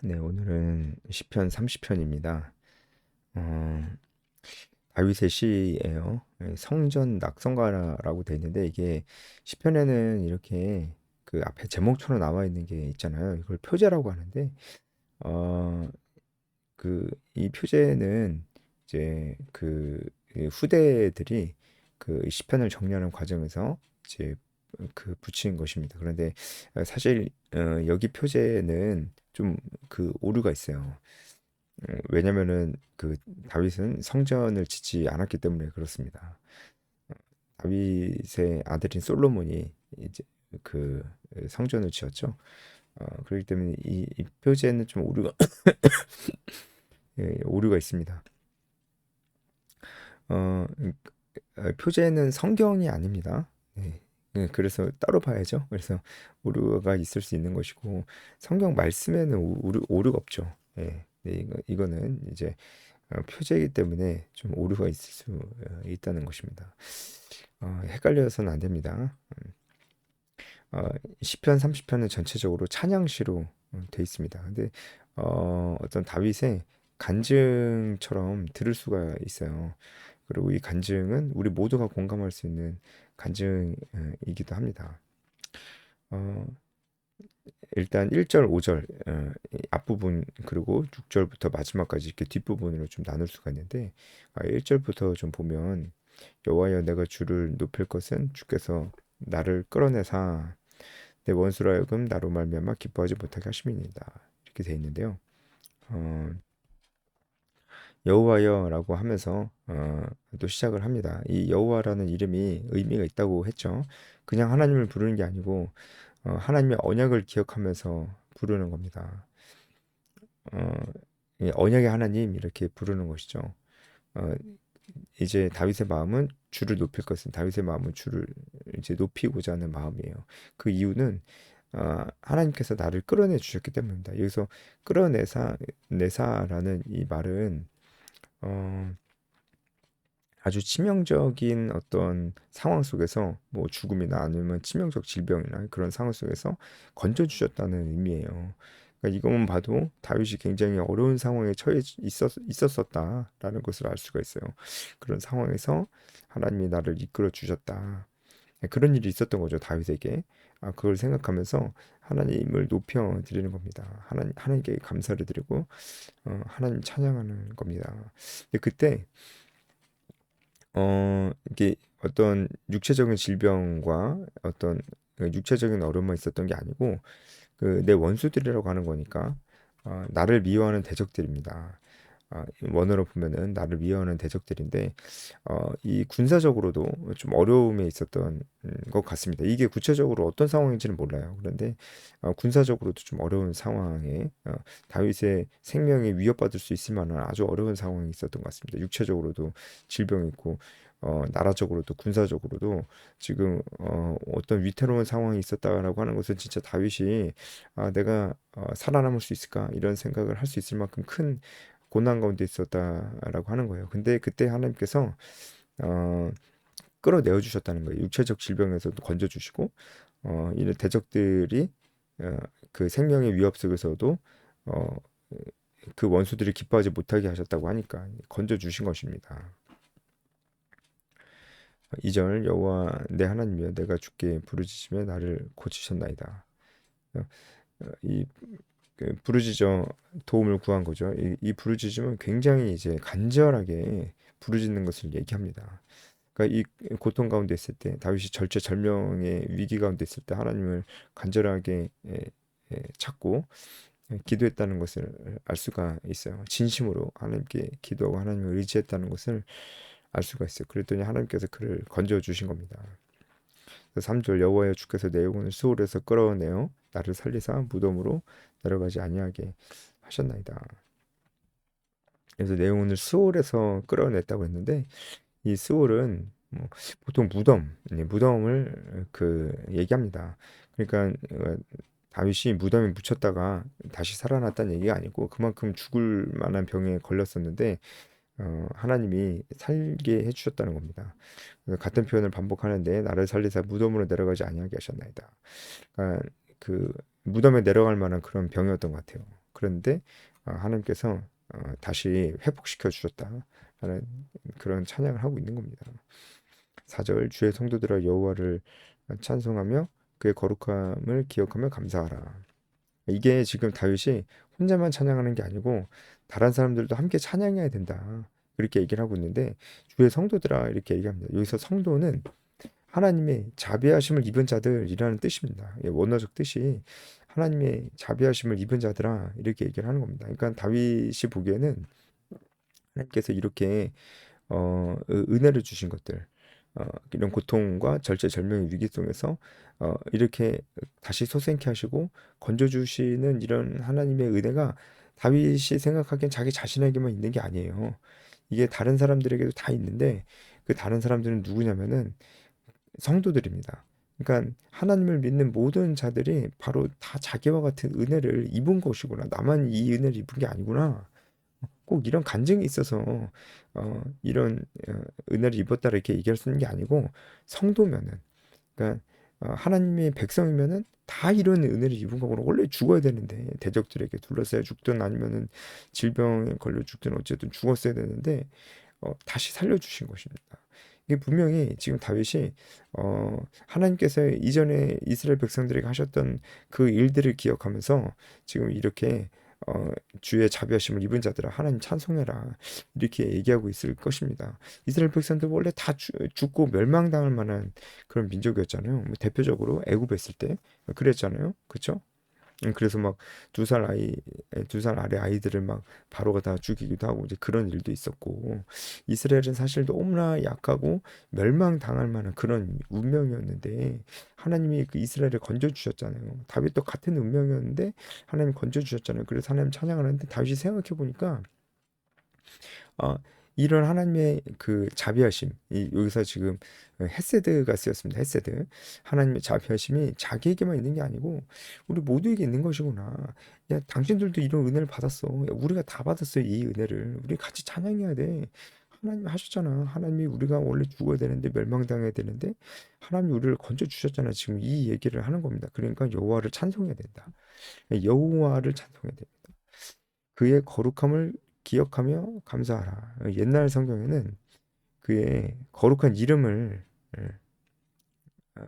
네, 오늘은 시편 30편입니다. 어, 다윗의 시예요. 성전 낙성가라고 돼 있는데 이게 시편에는 이렇게 그 앞에 제목처럼 나와 있는 게 있잖아요. 이걸 표제라고 하는데 어, 그 이 표제는 이제 이 후대들이 그 시편을 정리하는 과정에서 이제 그 붙인 것입니다. 그런데 사실 여기 표제는 좀 그 오류가 있어요. 왜냐면은 그 다윗은 성전을 짓지 않았기 때문에 그렇습니다. 다윗의 아들인 솔로몬이 이제 그 성전을 지었죠. 그렇기 때문에 이 표제는 좀 오류가 오류가 있습니다. 어, 표제는 성경이 아닙니다. 네. 그래서 따로 봐야죠. 그래서 오류가 있을 수 있는 것이고 성경 말씀에는 오류가 없죠. 예. 네, 이거는 이제 표제이기 때문에 좀 오류가 있을 수 있다는 것입니다. 헷갈려서는 안 됩니다. 어, 시편 30편은 전체적으로 찬양시로 돼 있습니다. 근데 어떤 다윗의 간증처럼 들을 수가 있어요. 그리고 이 간증은 우리 모두가 공감할 수 있는 간증이기도 합니다. 어, 일단 1절, 5절 앞부분 그리고 6절부터 마지막까지 이렇게 뒷부분으로 좀 나눌 수가 있는데 1절부터 좀 보면 여호와여 내가 주를 높일 것은 주께서 나를 끌어내사 내 원수로 하여금 나로 말미암아 기뻐하지 못하게 하심이니이다. 이렇게 돼 있는데요. 어, 여호와여라고 하면서 또 시작을 합니다. 이 여호와라는 이름이 의미가 있다고 했죠. 그냥 하나님을 부르는 게 아니고 하나님의 언약을 기억하면서 부르는 겁니다. 어, 이 언약의 하나님 이렇게 부르는 것이죠. 어, 이제 다윗의 마음은 주를 높일 것은 다윗의 마음은 주를 이제 높이고자 하는 마음이에요. 그 이유는 하나님께서 나를 끌어내 주셨기 때문입니다. 여기서 끌어내사라는 이 말은 어, 아주 치명적인 어떤 상황 속에서 뭐 죽음이나 아니면 치명적 질병이나 그런 상황 속에서 건져 주셨다는 의미예요. 그러니까 이것만 봐도 다윗이 굉장히 어려운 상황에 있었었다라는 것을 알 수가 있어요. 그런 상황에서 하나님이 나를 이끌어 주셨다. 그런 일이 있었던 거죠, 다윗에게. 그걸 생각하면서 하나님을 높여 드리는 겁니다. 하나님께 감사를 드리고 하나님 찬양하는 겁니다. 근데 그때 이게 어떤 육체적인 질병과 어떤 그 육체적인 어려움만 있었던 게 아니고 그 내 원수들이라고 하는 거니까 나를 미워하는 대적들입니다. 원어로 보면은 나를 미워하는 대적들인데 이 군사적으로도 좀 어려움에 있었던 것 같습니다. 이게 구체적으로 어떤 상황인지는 몰라요. 그런데 군사적으로도 좀 어려운 상황에 다윗의 생명이 위협받을 수 있을 만한 아주 어려운 상황이 있었던 것 같습니다. 육체적으로도 질병이 있고 나라적으로도 군사적으로도 지금 어떤 위태로운 상황이 있었다라고 하는 것은 진짜 다윗이 내가 살아남을 수 있을까 이런 생각을 할 수 있을 만큼 큰 고난 가운데 있었다라고 하는 거예요. 근데 그때 하나님께서 어, 끌어내어 주셨다는 거예요. 육체적 질병에서도 건져 주시고 이런 대적들이 어, 그 생명의 위협 속에서도 어, 그 원수들이 기뻐하지 못하게 하셨다고 하니까 건져 주신 것입니다. 2절 여호와 내 하나님이여 내가 주께 부르짖으며 나를 고치셨나이다. 어, 이 부르짖어 도움을 구한 거죠. 이 부르짖음은 굉장히 이제 간절하게 부르짖는 것을 얘기합니다. 그러니까 이 고통 가운데 있을 때 다윗이 절체절명의 위기 가운데 있을 때 하나님을 간절하게 찾고 기도했다는 것을 알 수가 있어요. 진심으로 하나님께 기도하고 하나님을 의지했다는 것을 알 수가 있어요. 그랬더니 하나님께서 그를 건져 주신 겁니다. 3절 여호와여 주께서 내 영혼을 수월에서 끌어내어 나를 살리사 무덤으로 내려가지 아니하게 하셨나이다. 그래서 내 영혼을 수월에서 끌어냈다고 했는데 이 스올은 뭐 보통 무덤을 그 얘기합니다. 그러니까 다윗이 무덤에 묻혔다가 다시 살아났다는 얘기가 아니고 그만큼 죽을 만한 병에 걸렸었는데 하나님이 살게 해주셨다는 겁니다. 그래서 같은 표현을 반복하는데 나를 살리사 무덤으로 내려가지 아니하게 하셨나이다. 그러니까 그 무덤에 내려갈 만한 그런 병이었던 것 같아요. 그런데 하나님께서 다시 회복시켜 주셨다라는 그런 찬양을 하고 있는 겁니다. 4절 주의 성도들아 여호와를 찬송하며 그의 거룩함을 기억하며 감사하라. 이게 지금 다윗이 혼자만 찬양하는 게 아니고 다른 사람들도 함께 찬양해야 된다. 그렇게 얘기를 하고 있는데 주의 성도들아 이렇게 얘기합니다. 여기서 성도는 하나님의 자비하심을 입은 자들이라는 뜻입니다. 원어적 뜻이 하나님의 자비하심을 입은 자들아 이렇게 얘기를 하는 겁니다. 그러니까 다윗이 보기에는 하나님께서 이렇게 은혜를 주신 것들, 이런 고통과 절제절명의 위기 속에서 이렇게 다시 솟생케 하시고 건져주시는 이런 하나님의 은혜가 다윗이 생각하기엔 자기 자신에게만 있는 게 아니에요. 이게 다른 사람들에게도 다 있는데 그 다른 사람들은 누구냐면은 성도들입니다. 그러니까 하나님을 믿는 모든 자들이 바로 다 자기와 같은 은혜를 입은 것이구나. 나만 이 은혜를 입은 게 아니구나. 꼭 이런 간증이 있어서 이런 은혜를 입었다 이렇게 얘기할 수 있는 게 아니고 성도면은 그러니까 하나님의 백성이면은 다 이런 은혜를 입은 거구나. 원래 죽어야 되는데 대적들에게 둘러싸여 죽든 아니면은 질병에 걸려 죽든 어쨌든 죽었어야 되는데 다시 살려주신 것입니다. 이게 분명히 지금 다윗이 하나님께서 이전에 이스라엘 백성들에게 하셨던 그 일들을 기억하면서 지금 이렇게 주의 자비하심을 입은 자들아 하나님 찬송해라 이렇게 얘기하고 있을 것입니다. 이스라엘 백성들 원래 다 죽고 멸망당할 만한 그런 민족이었잖아요. 뭐 대표적으로 애굽했을 때 그랬잖아요. 그렇죠? 그래서 막 2살 아이, 2살 아래 아이들을 막 바로가 다 죽이기도 하고 이제 그런 일도 있었고 이스라엘은 사실 너무나 약하고 멸망당할 만한 그런 운명이었는데 하나님이 그 이스라엘을 건져 주셨잖아요. 다윗도 같은 운명이었는데 하나님 건져 주셨잖아요. 그래서 하나님 찬양을 하는데 다윗이 생각해 보니까 아, 이런 하나님의 그 자비하심, 여기서 지금 헤세드가 쓰였습니다. 헤세드. 하나님의 자비하심이 자기에게만 있는 게 아니고 우리 모두에게 있는 것이구나. 야, 당신들도 이런 은혜를 받았어. 야, 우리가 다 받았어요. 이 은혜를. 우리 같이 찬양해야 돼. 하나님이 하셨잖아. 하나님이 우리가 원래 죽어야 되는데 멸망당해야 되는데 하나님이 우리를 건져 주셨잖아. 지금 이 얘기를 하는 겁니다. 그러니까 여호와를 찬송해야 된다. 여호와를 찬송해야 됩니다. 그의 거룩함을 기억하며 감사하라. 옛날 성경에는 그의 거룩한 이름을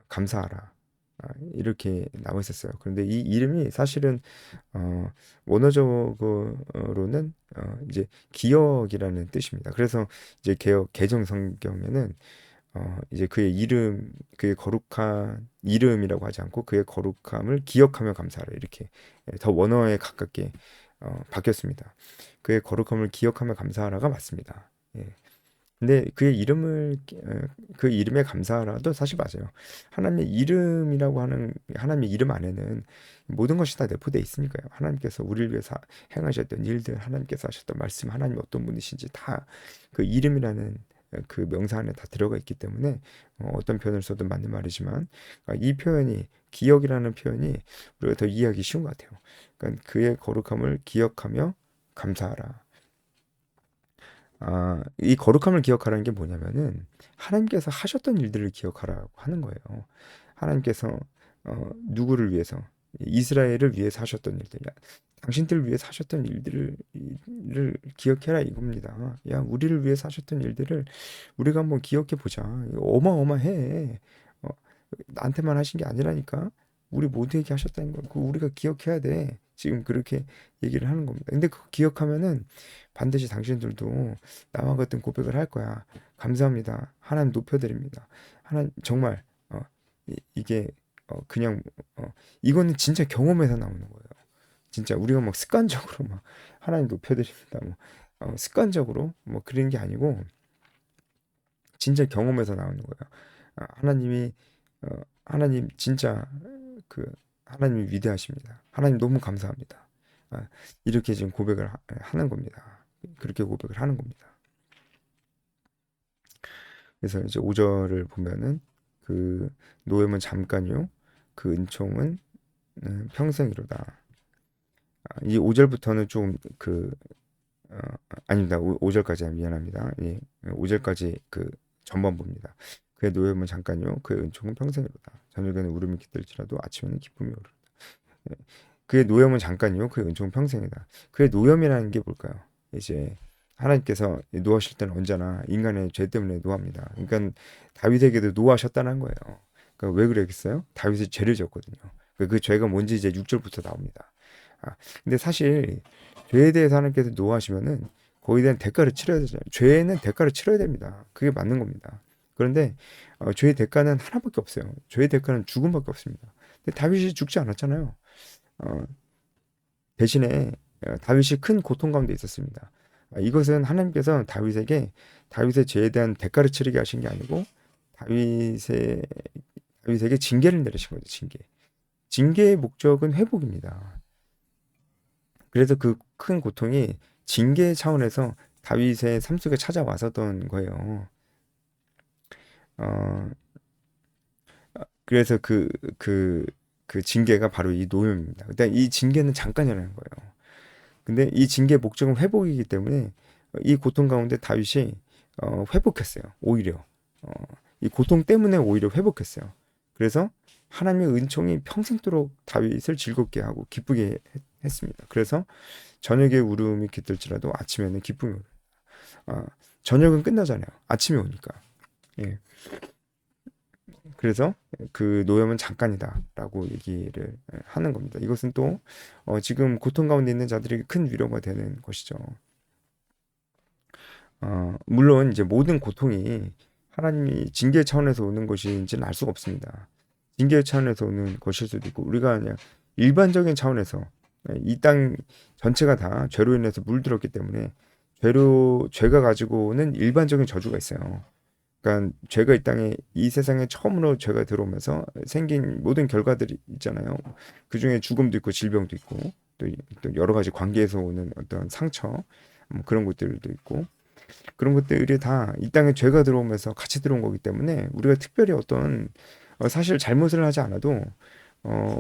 감사하라. 이렇게 나와 있었어요. 그런데 이 이름이 사실은 어, 원어적으로는 이제 기억이라는 뜻입니다. 그래서 이제 개정 성경에는 이제 그의 이름, 그의 거룩한 이름이라고 하지 않고 그의 거룩함을 기억하며 감사하라 이렇게 더 원어에 가깝게 바뀌었습니다. 그의 거룩함을 기억하며 감사하라가 맞습니다. 예. 근데 그의 이름을 그 이름에 감사하라도 사실 맞아요. 하나님의 이름이라고 하는 하나님의 이름 안에는 모든 것이 다 내포되어 있으니까요. 하나님께서 우리를 위해서 행하셨던 일들, 하나님께서 하셨던 말씀, 하나님 어떤 분이신지 다 그 이름이라는 그 명사 안에 다 들어가 있기 때문에 어떤 표현을 써도 맞는 말이지만 이 표현이 기억이라는 표현이 우리가 더 이해하기 쉬운 것 같아요. 그러니까 그의 거룩함을 기억하며 감사하라. 이 거룩함을 기억하라는 게 뭐냐면은 하나님께서 하셨던 일들을 기억하라고 하는 거예요. 하나님께서 누구를 위해서 이스라엘을 위해서 하셨던 일들, 야, 당신들을 위해서 하셨던 일들을 기억해라 이겁니다. 야, 우리를 위해서 하셨던 일들을 우리가 한번 기억해 보자. 이거 어마어마해. 어, 나한테만 하신 게 아니라니까. 우리 모두에게 하셨다는 거. 그 우리가 기억해야 돼. 지금 그렇게 얘기를 하는 겁니다. 근데 그거 기억하면은 반드시 당신들도 나와 같은 고백을 할 거야. 감사합니다. 하나님 높여드립니다. 하나님 정말 이게 그냥 이거는 진짜 경험에서 나오는 거예요. 진짜 우리가 막 습관적으로 막 하나님 높여드립니다. 뭐 습관적으로 뭐 그런 게 아니고 진짜 경험에서 나오는 거예요. 하나님이 하나님 진짜 그 하나님이 위대하십니다. 하나님 너무 감사합니다. 이렇게 지금 고백을 하는 겁니다. 그렇게 고백을 하는 겁니다. 그래서 이제 5절을 보면은 그 노염은 잠깐이요 그 은총은 평생이로다. 이 5절부터는 좀 아닙니다. 5절까지 미안합니다. 예. 5절까지 그 전반부입니다. 그의 노염은 잠깐이요 그의 은총은 평생이로다. 저녁에는 울음이 깃들지라도 아침에는 기쁨이 오르다. 예. 그의 노염은 잠깐이요 그의 은총은 평생이다. 그의 노염이라는 게 뭘까요? 이제 하나님께서 노하실 때는 언제나 인간의 죄 때문에 노합니다. 그러니까 다윗에게도 노하셨다는 거예요. 그러니까 왜 그랬겠어요? 다윗이 죄를 지었거든요. 그 죄가 뭔지 이제 6절부터 나옵니다. 근데 사실 죄에 대해서 하나님께서 노하시면은 거기에 대한 대가를 치러야 되잖아요. 죄는 대가를 치러야 됩니다. 그게 맞는 겁니다. 그런데 죄의 대가는 하나밖에 없어요. 죄의 대가는 죽음밖에 없습니다. 근데 다윗이 죽지 않았잖아요. 어, 대신에 다윗이 큰 고통 가운데 있었습니다. 이것은 하나님께서 다윗의 죄에 대한 대가를 치르게 하신 게 아니고 다윗의 다윗에게 징계를 내리신 거죠. 징계의 목적은 회복입니다. 그래서 그 큰 고통이 징계 차원에서 다윗의 삶 속에 찾아왔었던 거예요. 어, 그래서 그 징계가 바로 이 노염입니다. 근데 이 징계는 잠깐이라는 거예요. 근데 이 징계의 목적은 회복이기 때문에 이 고통 가운데 다윗이 회복했어요. 오히려 어, 이 고통 때문에 오히려 회복했어요. 그래서 하나님의 은총이 평생도록 다윗을 즐겁게 하고 기쁘게 했습니다. 그래서 저녁에 울음이 깃들지라도 아침에는 기쁨이 오요. 아, 저녁은 끝나잖아요. 아침이 오니까. 예. 그래서 그 노염은 잠깐이다라고 얘기를 하는 겁니다. 이것은 또 지금 고통 가운데 있는 자들에게 큰 위로가 되는 것이죠. 물론 이제 모든 고통이 하나님이 징계 차원에서 오는 것인지는 알 수가 없습니다. 징계 차원에서 오는 것일 수도 있고 우리가 그냥 일반적인 차원에서 이 땅 전체가 다 죄로 인해서 물들었기 때문에 죄가 가지고 오는 일반적인 저주가 있어요. 그러니까 죄가 이 땅에 이 세상에 처음으로 죄가 들어오면서 생긴 모든 결과들이 있잖아요. 그 중에 죽음도 있고 질병도 있고 또 여러 가지 관계에서 오는 어떤 상처 뭐 그런 것들도 있고 그런 것들이 다 이 땅에 죄가 들어오면서 같이 들어온 거기 때문에 우리가 특별히 어떤 사실 잘못을 하지 않아도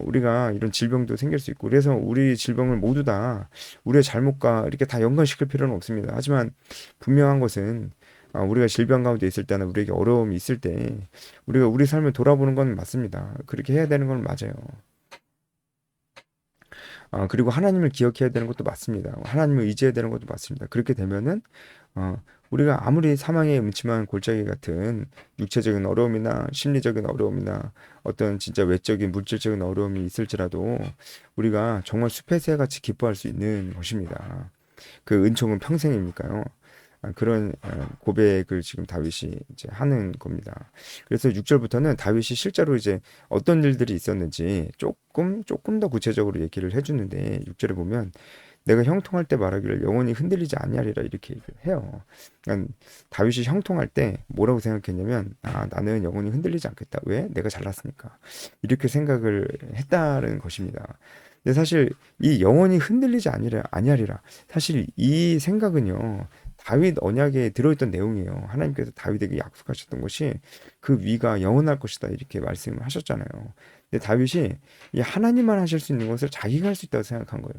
우리가 이런 질병도 생길 수 있고 그래서 우리 질병을 모두 다 우리의 잘못과 이렇게 다 연관시킬 필요는 없습니다. 하지만 분명한 것은 우리가 질병 가운데 있을 때나 우리에게 어려움이 있을 때 우리가 우리 삶을 돌아보는 건 맞습니다. 그렇게 해야 되는 건 맞아요. 그리고 하나님을 기억해야 되는 것도 맞습니다. 하나님을 의지해야 되는 것도 맞습니다. 그렇게 되면은 우리가 아무리 사망의 음침한 골짜기 같은 육체적인 어려움이나 심리적인 어려움이나 어떤 진짜 외적인 물질적인 어려움이 있을지라도 우리가 정말 숲의 새같이 기뻐할 수 있는 것입니다. 그 은총은 평생이니까요. 그런 고백을 지금 다윗이 이제 하는 겁니다. 그래서 6절부터는 다윗이 실제로 이제 어떤 일들이 있었는지 조금 더 구체적으로 얘기를 해주는데 6절에 보면 내가 형통할 때 말하기를 영원히 흔들리지 아니하리라 이렇게 얘기를 해요. 그러니까 다윗이 형통할 때 뭐라고 생각했냐면 나는 영원히 흔들리지 않겠다. 왜? 내가 잘났으니까. 이렇게 생각을 했다는 것입니다. 근데 사실 이 영원히 흔들리지 아니하리라. 사실 이 생각은요. 다윗 언약에 들어있던 내용이에요. 하나님께서 다윗에게 약속하셨던 것이 그 위가 영원할 것이다 이렇게 말씀을 하셨잖아요. 근데 다윗이 이 하나님만 하실 수 있는 것을 자기가 할 수 있다고 생각한 거예요.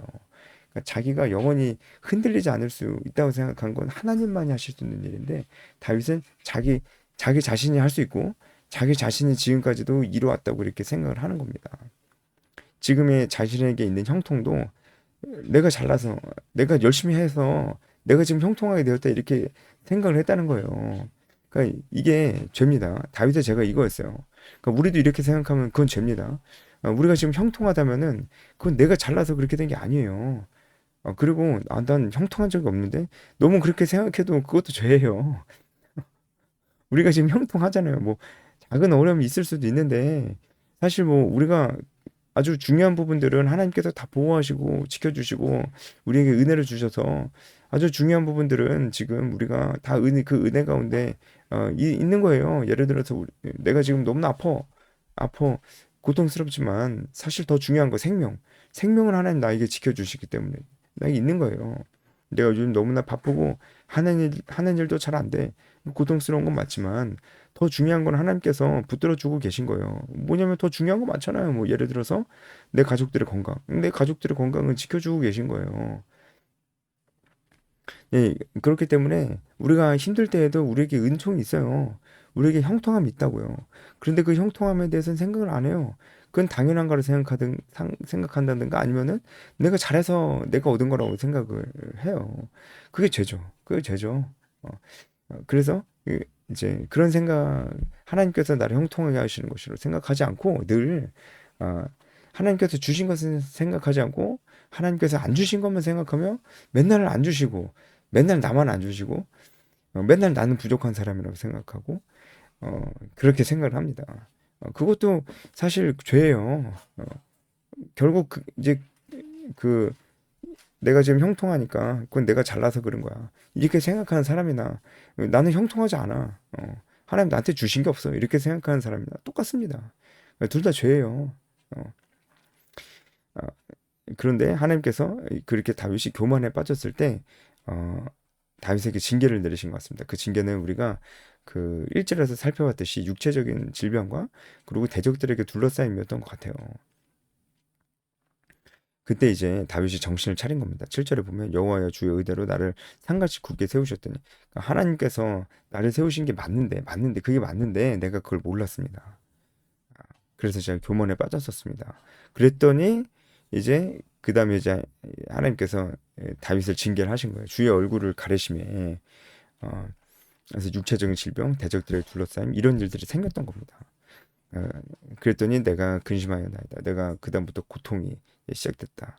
그러니까 자기가 영원히 흔들리지 않을 수 있다고 생각한 건 하나님만이 하실 수 있는 일인데 다윗은 자기 자신이 할 수 있고 자기 자신이 지금까지도 이루어왔다고 이렇게 생각을 하는 겁니다. 지금의 자신에게 있는 형통도 내가 잘나서 내가 열심히 해서 내가 지금 형통하게 되었다 이렇게 생각을 했다는 거예요. 그러니까 이게 죄입니다. 다윗의 죄가 이거였어요. 그러니까 우리도 이렇게 생각하면 그건 죄입니다. 우리가 지금 형통하다면은 그건 내가 잘나서 그렇게 된 게 아니에요. 그리고 난 형통한 적이 없는데 너무 그렇게 생각해도 그것도 죄예요. 우리가 지금 형통하잖아요. 뭐 작은 어려움이 있을 수도 있는데 사실 뭐 우리가 아주 중요한 부분들은 하나님께서 다 보호하시고 지켜주시고 우리에게 은혜를 주셔서 아주 중요한 부분들은 지금 우리가 다 그 은혜 가운데 있는 거예요. 예를 들어서 내가 지금 너무나 아파 고통스럽지만 사실 더 중요한 거 생명을 하나님 나에게 지켜주시기 때문에 나에게 있는 거예요. 내가 요즘 너무나 바쁘고 하는 일도 잘 안 돼. 고통스러운 건 맞지만 더 중요한 건 하나님께서 붙들어 주고 계신 거예요. 뭐냐면 더 중요한 거 많잖아요. 뭐 예를 들어서 내 가족들의 건강은 지켜주고 계신 거예요. 예, 그렇기 때문에 우리가 힘들 때에도 우리에게 은총이 있어요. 우리에게 형통함이 있다고요. 그런데 그 형통함에 대해서는 생각을 안 해요. 그건 당연한 거로 생각한다든가 아니면은 내가 잘해서 내가 얻은 거라고 생각을 해요. 그게 죄죠. 그게 죄죠. 어, 그래서 이제 그런 생각 하나님께서 나를 형통하게 하시는 것으로 생각하지 않고 늘 어, 하나님께서 주신 것을 생각하지 않고 하나님께서 안 주신 것만 생각하며 맨날 안 주시고 맨날 나만 안 주시고 맨날 나는 부족한 사람이라고 생각하고 그렇게 생각을 합니다. 그것도 사실 죄예요. 결국 이제 그 내가 지금 형통하니까 그건 내가 잘나서 그런 거야. 이렇게 생각하는 사람이나 나는 형통하지 않아. 하나님 나한테 주신 게 없어. 이렇게 생각하는 사람이나 똑같습니다. 둘 다 죄예요. 어, 아, 그런데 하나님께서 그렇게 다윗이 교만에 빠졌을 때 어, 다윗에게 징계를 내리신 것 같습니다. 그 징계는 우리가 그 1절에서 살펴봤듯이 육체적인 질병과 그리고 대적들에게 둘러싸임이었던 것 같아요. 그때 이제 다윗이 정신을 차린 겁니다. 7절에 보면 여호와여 주의 의대로 나를 산같이 굳게 세우셨더니 그러니까 하나님께서 나를 세우신 게 맞는데 그게 맞는데 내가 그걸 몰랐습니다. 그래서 제가 교만에 빠졌었습니다. 그랬더니 이제 그 다음에 이제 하나님께서 다윗을 징계를 하신 거예요. 주의 얼굴을 가리심에 어, 그래서 육체적인 질병, 대적들의 둘러싸임 이런 일들이 생겼던 겁니다. 어, 그랬더니 내가 근심하였나이다. 내가 그다음부터 고통이 시작됐다.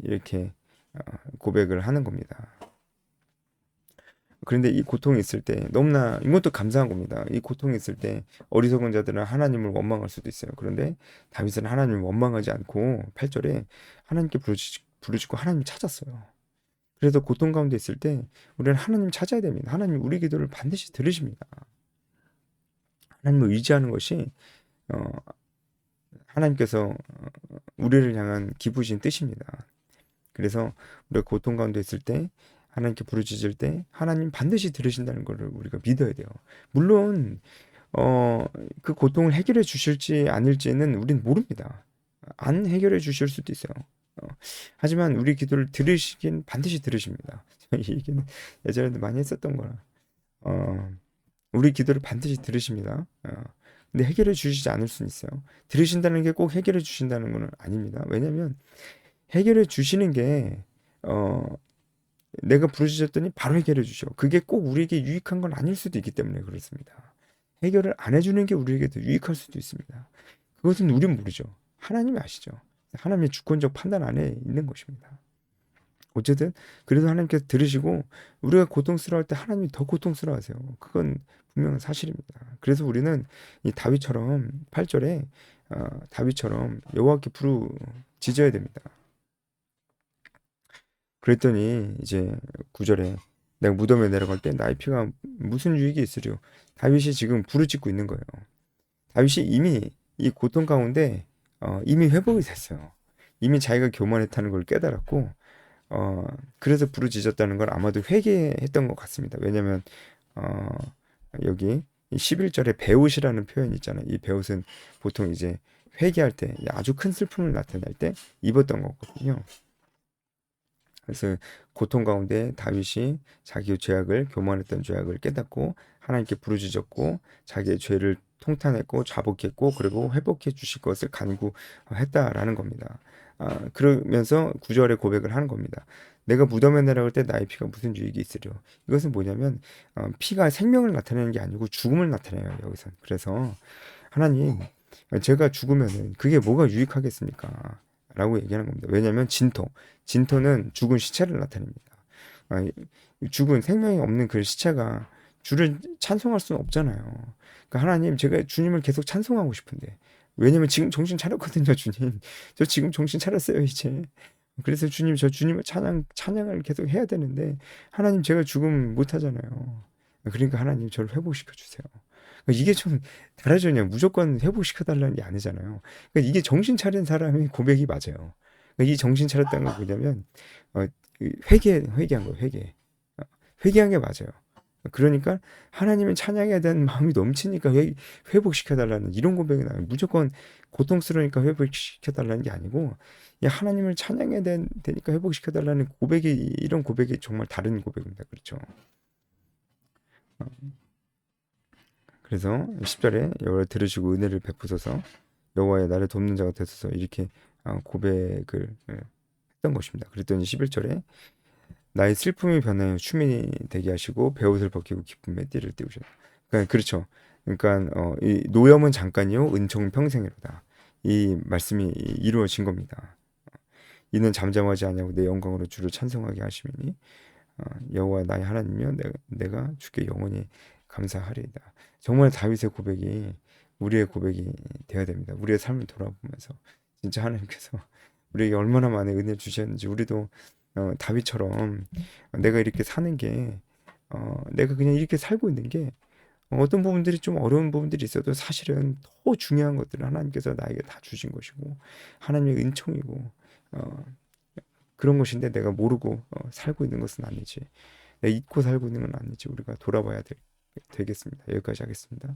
이렇게 고백을 하는 겁니다. 그런데 이 고통이 있을 때 너무나 이것도 감사한 겁니다. 이 고통이 있을 때 어리석은 자들은 하나님을 원망할 수도 있어요. 그런데 다윗은 하나님을 원망하지 않고 8절에 하나님께 부르짖고 하나님을 찾았어요. 그래서 고통 가운데 있을 때 우리는 하나님 찾아야 됩니다. 하나님 우리 기도를 반드시 들으십니다. 하나님을 의지하는 것이 어, 하나님께서 우리를 향한 기쁘신 뜻입니다. 그래서 우리가 고통 가운데 있을 때 하나님께 부르짖을 때 하나님 반드시 들으신다는 것을 우리가 믿어야 돼요. 물론 어, 그 고통을 해결해 주실지 아닐지는 우린 모릅니다. 안 해결해 주실 수도 있어요. 어, 하지만 우리 기도를 들으시긴 반드시 들으십니다. 이 얘기는 예전에도 많이 했었던 거라. 어, 우리 기도를 반드시 들으십니다. 근데 해결해 주시지 않을 수는 있어요. 들으신다는 게 꼭 해결해 주신다는 건 아닙니다. 왜냐면 해결해 주시는 게 어, 내가 부르짖었더니 바로 해결해 주셔. 그게 꼭 우리에게 유익한 건 아닐 수도 있기 때문에 그렇습니다. 해결을 안 해주는 게 우리에게 더 유익할 수도 있습니다. 그것은 우린 모르죠. 하나님이 아시죠. 하나님의 주권적 판단 안에 있는 것입니다. 어쨌든 그래도 하나님께서 들으시고 우리가 고통스러울 때 하나님이 더 고통스러워하세요. 그건 분명한 사실입니다. 그래서 우리는 이 다윗처럼 8절에 다윗처럼 여호와께 부르짖어야 됩니다. 그랬더니 이제 9절에 내가 무덤에 내려갈 때 나의 피가 무슨 유익이 있으리요. 다윗이 지금 부르짖고 있는 거예요. 다윗이 이미 이 고통 가운데 이미 회복이 됐어요. 이미 자기가 교만했다는 걸 깨달았고 그래서 부르짖었다는 걸 아마도 회개했던 것 같습니다. 왜냐하면 어, 여기 11절에 배옷이라는 표현이 있잖아요. 이 배옷은 보통 이제 회개할 때 아주 큰 슬픔을 나타낼 때 입었던 거거든요. 그래서 고통 가운데 다윗이 자기의 죄악을 교만했던 죄악을 깨닫고 하나님께 부르짖었고 자기의 죄를 통탄했고 자복했고 그리고 회복해 주실 것을 간구했다라는 겁니다. 그러면서 구절에 고백을 하는 겁니다. 내가 무덤에 내려갈 때 나의 피가 무슨 유익이 있으려. 이것은 뭐냐면 피가 생명을 나타내는 게 아니고 죽음을 나타내요. 여기서. 그래서 하나님 제가 죽으면은 그게 뭐가 유익하겠습니까? 라고 얘기하는 겁니다. 왜냐하면 진토는 죽은 시체를 나타냅니다. 아, 죽은 생명이 없는 그 시체가 주를 찬송할 수는 없잖아요. 그러니까 하나님 제가 주님을 계속 찬송하고 싶은데 왜냐면 지금 정신 차렸거든요, 주님. 저 지금 정신 차렸어요, 이제. 그래서 주님 저 주님을 찬양을 계속 해야 되는데 하나님 제가 죽음 못 하잖아요. 그러니까 하나님 저를 회복시켜 주세요. 그러니까 이게 좀 다르잖아요. 무조건 회복시켜 달라는 게 아니잖아요. 그러니까 이게 정신 차린 사람의 고백이 맞아요. 그러니까 이 정신 차렸다는 건 뭐냐면 어, 회개한 거예요. 회개한 게 맞아요. 그러니까 하나님을 찬양해야 되는 마음이 넘치니까 회복시켜 달라는 이런 고백이 나요. 무조건 고통스러우니까 회복시켜 달라는 게 아니고 하나님을 찬양해야 되니까 회복시켜 달라는 고백이 이런 고백이 정말 다른 고백입니다. 그렇죠? 어, 그래서 10절에 여호와 들으시고 은혜를 베푸소서 여호와의 나를 돕는 자가 되소서 이렇게 고백을 했던 것입니다. 그랬더니 11절에 나의 슬픔이 변하여 춤이 되게 하시고 베옷을 벗기고 기쁨의 띠를 띄우셨다. 그러니까 그렇죠. 그러니까 이 노염은 잠깐이요 은총은 평생이로다. 이 말씀이 이루어진 겁니다. 이는 잠잠하지 아니하고 내 영광으로 주를 찬송하게 하심이니 여호와 나의 하나님이여 내가 주께 영원히 감사하리이다. 정말 다윗의 고백이 우리의 고백이 되어야 됩니다. 우리의 삶을 돌아보면서 진짜 하나님께서 우리에게 얼마나 많은 은혜를 주셨는지 우리도 다윗처럼 내가 이렇게 사는 게 내가 그냥 이렇게 살고 있는 게 어떤 부분들이 좀 어려운 부분들이 있어도 사실은 더 중요한 것들을 하나님께서 나에게 다 주신 것이고 하나님의 은총이고 어, 그런 것인데 내가 모르고 살고 있는 것은 아니지. 내가 잊고 살고 있는 건 아니지. 우리가 돌아봐야 되겠습니다. 여기까지 하겠습니다.